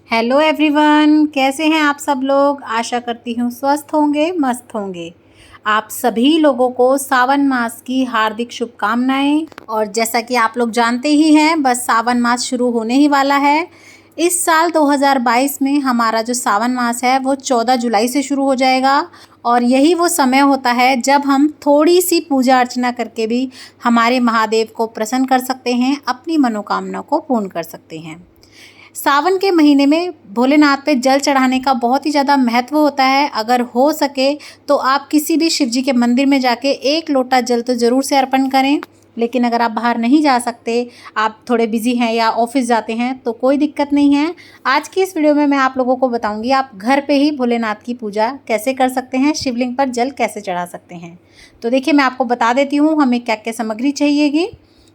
Hello everyone, कैसे हैं आप सब लोग। आशा करती हूँ स्वस्थ होंगे, मस्त होंगे। आप सभी लोगों को सावन मास की हार्दिक शुभकामनाएं। और जैसा कि आप लोग जानते ही हैं, बस सावन मास शुरू होने ही वाला है। इस साल 2022 में हमारा जो सावन मास है वो 14 जुलाई से शुरू हो जाएगा। और यही वो समय होता है जब हम थोड़ी सी पूजा अर्चना करके भी हमारे महादेव को प्रसन्न कर सकते हैं, अपनी मनोकामना को पूर्ण कर सकते हैं। सावन के महीने में भोलेनाथ पे जल चढ़ाने का बहुत ही ज़्यादा महत्व होता है। अगर हो सके तो आप किसी भी शिव जी के मंदिर में जाके एक लोटा जल तो ज़रूर से अर्पण करें। लेकिन अगर आप बाहर नहीं जा सकते, आप थोड़े बिजी हैं या ऑफिस जाते हैं, तो कोई दिक्कत नहीं है। आज की इस वीडियो में मैं आप लोगों को बताऊंगी आप घर पे ही भोलेनाथ की पूजा कैसे कर सकते हैं, शिवलिंग पर जल कैसे चढ़ा सकते हैं। तो देखिए, मैं आपको बता देती हूँ हमें क्या क्या सामग्री चाहिएगी।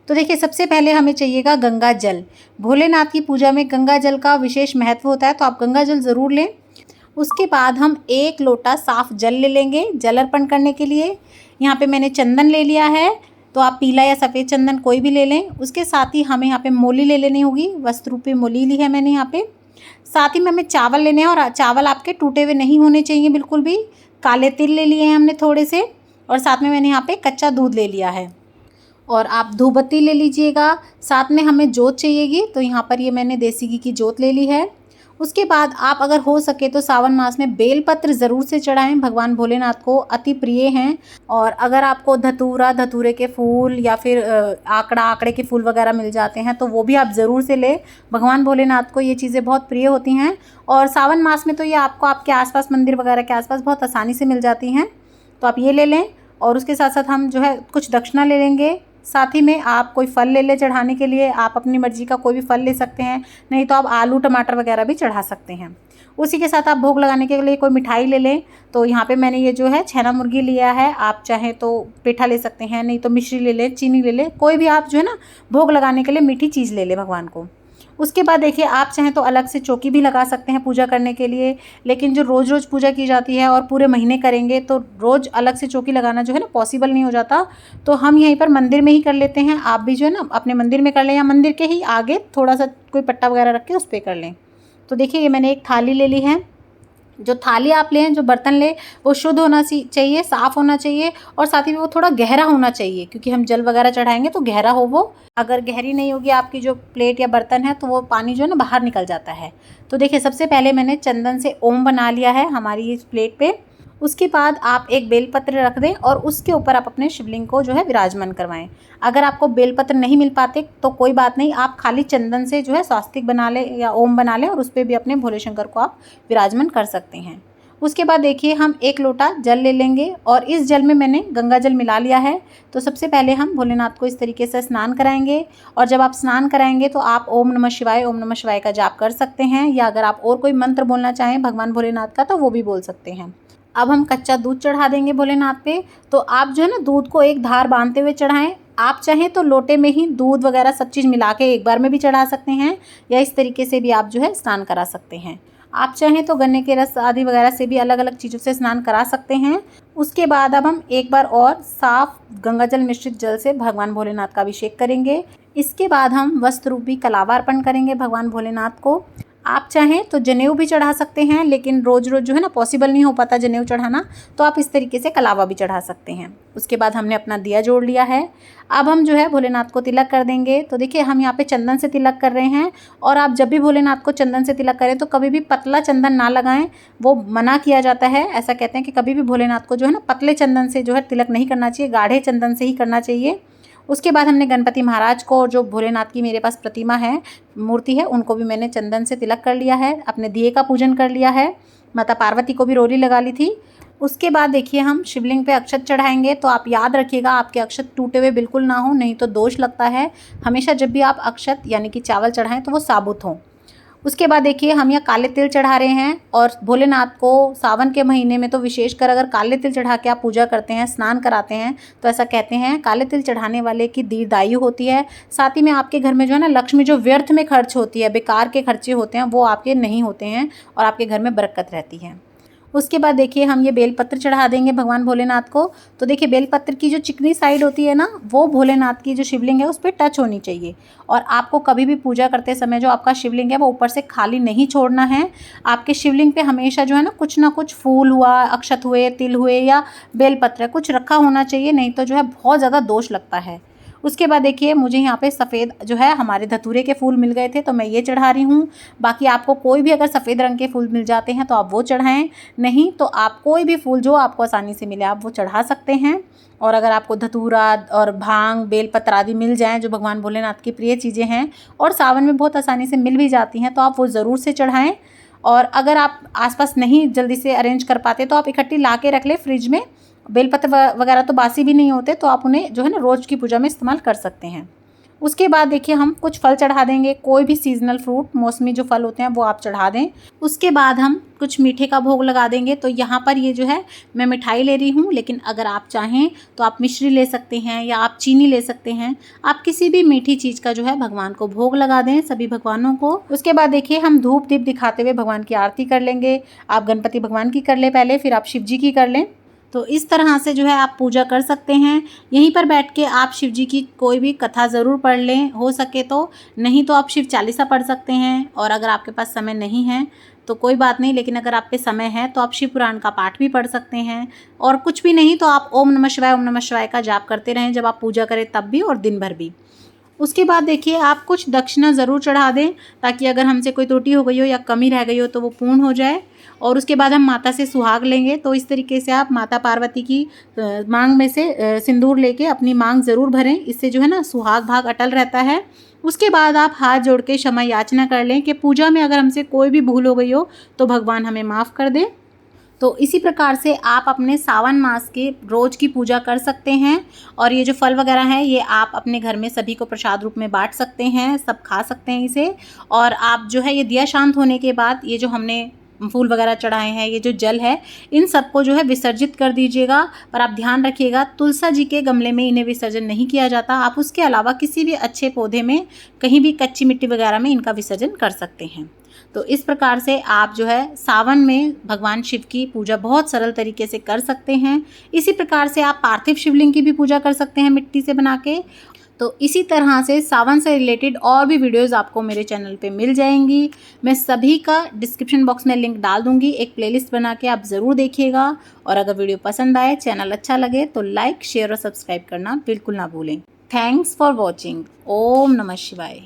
तो देखिए, सबसे पहले हमें चाहिएगा गंगा जल। भोलेनाथ की पूजा में गंगा जल का विशेष महत्व होता है, तो आप गंगा जल ज़रूर लें। उसके बाद हम एक लोटा साफ जल ले लेंगे जल अर्पण करने के लिए। यहाँ पे मैंने चंदन ले लिया है, तो आप पीला या सफ़ेद चंदन कोई भी ले लें। उसके साथ ही हमें यहाँ पे मोली ले लेनी होगी, वस्त्र रूपी मोली ली है मैंने यहाँ पे। साथ ही में हमें चावल लेने हैं, और चावल आपके टूटे हुए नहीं होने चाहिए बिल्कुल भी। काले तिल ले लिए हैं हमने थोड़े से, और साथ में मैंने यहाँ पे कच्चा दूध ले लिया है। और आप धूप बत्ती ले लीजिएगा। साथ में हमें जोत चाहिएगी, तो यहाँ पर ये मैंने देसी घी की जोत ले ली है। उसके बाद आप अगर हो सके तो सावन मास में बेलपत्र ज़रूर से चढ़ाएं, भगवान भोलेनाथ को अति प्रिय हैं। और अगर आपको धतूरा, धतूरे के फूल या फिर आकड़े के फूल वगैरह मिल जाते हैं तो वो भी आप ज़रूर से लें। भगवान भोलेनाथ को ये चीज़ें बहुत प्रिय होती हैं। और सावन मास में तो ये आपको आपके आसपास, मंदिर वगैरह के आसपास बहुत आसानी से मिल जाती हैं, तो आप ये ले लें। और उसके साथ साथ हम जो है कुछ दक्षिणा ले लेंगे। साथ ही में आप कोई फल ले लें चढ़ाने के लिए, आप अपनी मर्ज़ी का कोई भी फल ले सकते हैं, नहीं तो आप आलू टमाटर वगैरह भी चढ़ा सकते हैं। उसी के साथ आप भोग लगाने के लिए कोई मिठाई ले लें। तो यहाँ पे मैंने ये जो है छैना मुर्गी लिया है, आप चाहें तो पेठा ले सकते हैं, नहीं तो मिश्री ले लें, चीनी ले लें, कोई भी आप जो है ना भोग लगाने के लिए मीठी चीज़ ले लें भगवान को। उसके बाद देखिए, आप चाहें तो अलग से चौकी भी लगा सकते हैं पूजा करने के लिए। लेकिन जो रोज़ रोज़ पूजा की जाती है और पूरे महीने करेंगे तो रोज़ अलग से चौकी लगाना जो है ना पॉसिबल नहीं हो जाता। तो हम यहीं पर मंदिर में ही कर लेते हैं। आप भी जो है ना अपने मंदिर में कर लें, या मंदिर के ही आगे थोड़ा सा कोई पट्टा वगैरह रख के उस पर कर लें। तो देखिए, ये मैंने एक थाली ले ली है। जो थाली आप लें, जो बर्तन लें, वो शुद्ध होना चाहिए, साफ़ होना चाहिए, और साथ ही में वो थोड़ा गहरा होना चाहिए, क्योंकि हम जल वगैरह चढ़ाएंगे तो गहरा हो वो। अगर गहरी नहीं होगी आपकी जो प्लेट या बर्तन है, तो वो पानी जो है ना बाहर निकल जाता है। तो देखिए, सबसे पहले मैंने चंदन से ओम बना लिया है हमारी इस प्लेट पे। उसके बाद आप एक बेलपत्र रख दें और उसके ऊपर आप अपने शिवलिंग को जो है विराजमान करवाएं। अगर आपको बेलपत्र नहीं मिल पाते तो कोई बात नहीं, आप खाली चंदन से जो है स्वास्तिक बना लें या ओम बना लें, और उस पर भी अपने भोले शंकर को आप विराजमान कर सकते हैं। उसके बाद देखिए, हम एक लोटा जल ले लेंगे, और इस जल में मैंने गंगा जल मिला लिया है। तो सबसे पहले हम भोलेनाथ को इस तरीके से स्नान कराएंगे। और जब आप स्नान कराएंगे तो आप ओम नमः शिवाय का जाप कर सकते हैं, या अगर आप और कोई मंत्र बोलना चाहें भगवान भोलेनाथ का तो वो भी बोल सकते हैं। अब हम कच्चा दूध चढ़ा देंगे भोलेनाथ पे। तो आप जो है ना दूध को एक धार बांधते हुए चढ़ाएं। आप चाहें तो लोटे में ही दूध वगैरह सब चीज़ मिला के एक बार में भी चढ़ा सकते हैं, या इस तरीके से भी आप जो है स्नान करा सकते हैं। आप चाहें तो गन्ने के रस आदि वगैरह से भी अलग अलग चीज़ों से स्नान करा सकते हैं। उसके बाद अब हम एक बार और साफ गंगा जल मिश्रित जल से भगवान भोलेनाथ का अभिषेक करेंगे। इसके बाद हम वस्त्र रूपी कलावा अर्पण करेंगे भगवान भोलेनाथ को। आप चाहें तो जनेऊ भी चढ़ा सकते हैं, लेकिन रोज़ रोज़ जो है ना पॉसिबल नहीं हो पाता जनेऊ चढ़ाना, तो आप इस तरीके से कलावा भी चढ़ा सकते हैं। उसके बाद हमने अपना दिया जोड़ लिया है। अब हम जो है भोलेनाथ को तिलक कर देंगे। तो देखिए, हम यहाँ पे चंदन से तिलक कर रहे हैं। और आप जब भी भोलेनाथ को चंदन से तिलक करें तो कभी भी पतला चंदन ना लगाएं, वो मना किया जाता है। ऐसा कहते हैं कि कभी भी भोलेनाथ को जो है ना पतले चंदन से जो है तिलक नहीं करना चाहिए, गाढ़े चंदन से ही करना चाहिए। उसके बाद हमने गणपति महाराज को, जो भोलेनाथ की मेरे पास प्रतिमा है, मूर्ति है, उनको भी मैंने चंदन से तिलक कर लिया है, अपने दिए का पूजन कर लिया है। माता पार्वती को भी रोली लगा ली थी। उसके बाद देखिए, हम शिवलिंग पे अक्षत चढ़ाएंगे। तो आप याद रखिएगा, आपके अक्षत टूटे हुए बिल्कुल ना हो, नहीं तो दोष लगता है। हमेशा जब भी आप अक्षत यानी कि चावल चढ़ाएं तो वो साबुत हों। उसके बाद देखिए, हम यहाँ काले तिल चढ़ा रहे हैं। और भोलेनाथ को सावन के महीने में तो विशेषकर अगर काले तिल चढ़ा के आप पूजा करते हैं, स्नान कराते हैं, तो ऐसा कहते हैं काले तिल चढ़ाने वाले की दीर्घायु होती है। साथ ही में आपके घर में जो है ना लक्ष्मी जो व्यर्थ में खर्च होती है, बेकार के खर्चे होते हैं, वो आपके नहीं होते हैं, और आपके घर में बरकत रहती है। उसके बाद देखिए हम ये बेलपत्र चढ़ा देंगे भगवान भोलेनाथ को। तो देखिए बेलपत्र की जो चिकनी साइड होती है ना, वो भोलेनाथ की जो शिवलिंग है उस पर टच होनी चाहिए। और आपको कभी भी पूजा करते समय जो आपका शिवलिंग है वो ऊपर से खाली नहीं छोड़ना है। आपके शिवलिंग पे हमेशा जो है ना कुछ फूल हुआ, अक्षत हुए, तिल हुए या बेलपत्र कुछ रखा होना चाहिए, नहीं तो जो है बहुत ज़्यादा दोष लगता है। उसके बाद देखिए मुझे यहाँ पे सफ़ेद जो है हमारे धतूरे के फूल मिल गए थे, तो मैं ये चढ़ा रही हूँ। बाकी आपको कोई भी अगर सफ़ेद रंग के फूल मिल जाते हैं तो आप वो चढ़ाएं, नहीं तो आप कोई भी फूल जो आपको आसानी से मिले आप वो चढ़ा सकते हैं। और अगर आपको धतूरा और भांग, बेलपत्र आदि मिल जाएं जो भगवान भोलेनाथ की प्रिय चीज़ें हैं और सावन में बहुत आसानी से मिल भी जाती हैं, तो आप वो ज़रूर से चढ़ाएँ। और अगर आप आसपास नहीं जल्दी से अरेंज कर पाते तो आप इकट्ठी ला के रख लें फ्रिज में। बेलपत्र वगैरह तो बासी भी नहीं होते, तो आप उन्हें जो है ना रोज़ की पूजा में इस्तेमाल कर सकते हैं। उसके बाद देखिए हम कुछ फल चढ़ा देंगे, कोई भी सीजनल फ्रूट, मौसमी जो फल होते हैं वो आप चढ़ा दें। उसके बाद हम कुछ मीठे का भोग लगा देंगे। तो यहाँ पर ये जो है मैं मिठाई ले रही हूँ, लेकिन अगर आप चाहें तो आप मिश्री ले सकते हैं या आप चीनी ले सकते हैं। आप किसी भी मीठी चीज़ का जो है भगवान को भोग लगा दें, सभी भगवानों को। उसके बाद देखिए हम धूप दीप दिखाते हुए भगवान की आरती कर लेंगे। आप गणपति भगवान की कर लें पहले, फिर आप शिव जी की कर लें। तो इस तरह से जो है आप पूजा कर सकते हैं। यहीं पर बैठ के आप शिव जी की कोई भी कथा ज़रूर पढ़ लें हो सके तो, नहीं तो आप शिव चालीसा पढ़ सकते हैं। और अगर आपके पास समय नहीं है तो कोई बात नहीं, लेकिन अगर आप पे समय है तो आप शिव पुराण का पाठ भी पढ़ सकते हैं। और कुछ भी नहीं तो आप ओम नमः शिवाय का जाप करते रहें जब आप पूजा करें तब भी और दिन भर भी। उसके बाद देखिए आप कुछ दक्षिणा ज़रूर चढ़ा दें, ताकि अगर हमसे कोई त्रुटि हो गई हो या कमी रह गई हो तो वो पूर्ण हो जाए। और उसके बाद हम माता से सुहाग लेंगे। तो इस तरीके से आप माता पार्वती की मांग में से सिंदूर लेके अपनी मांग ज़रूर भरें, इससे जो है ना सुहाग भाग अटल रहता है। उसके बाद आप हाथ जोड़ के क्षमा याचना कर लें कि पूजा में अगर हमसे कोई भी भूल हो गई हो तो भगवान हमें माफ़ कर दे। तो इसी प्रकार से आप अपने सावन मास के रोज़ की पूजा कर सकते हैं। और ये जो फल वगैरह हैं ये आप अपने घर में सभी को प्रसाद रूप में बांट सकते हैं, सब खा सकते हैं इसे। और आप जो है ये दिया शांत होने के बाद ये जो हमने फूल वगैरह चढ़ाए हैं, ये जो जल है, इन सबको जो है विसर्जित कर दीजिएगा। पर आप ध्यान रखिएगा तुलसा जी के गमले में इन्हें विसर्जन नहीं किया जाता। आप उसके अलावा किसी भी अच्छे पौधे में, कहीं भी कच्ची मिट्टी वगैरह में इनका विसर्जन कर सकते हैं। तो इस प्रकार से आप जो है सावन में भगवान शिव की पूजा बहुत सरल तरीके से कर सकते हैं। इसी प्रकार से आप पार्थिव शिवलिंग की भी पूजा कर सकते हैं मिट्टी से बना के। तो इसी तरह से सावन से रिलेटेड और भी वीडियोस आपको मेरे चैनल पे मिल जाएंगी। मैं सभी का डिस्क्रिप्शन बॉक्स में लिंक डाल दूंगी, एक प्लेलिस्ट बना के आप ज़रूर देखिएगा। और अगर वीडियो पसंद आए, चैनल अच्छा लगे तो लाइक, शेयर और सब्सक्राइब करना बिल्कुल ना भूलें। Thanks for watching. ओम नमः शिवाय।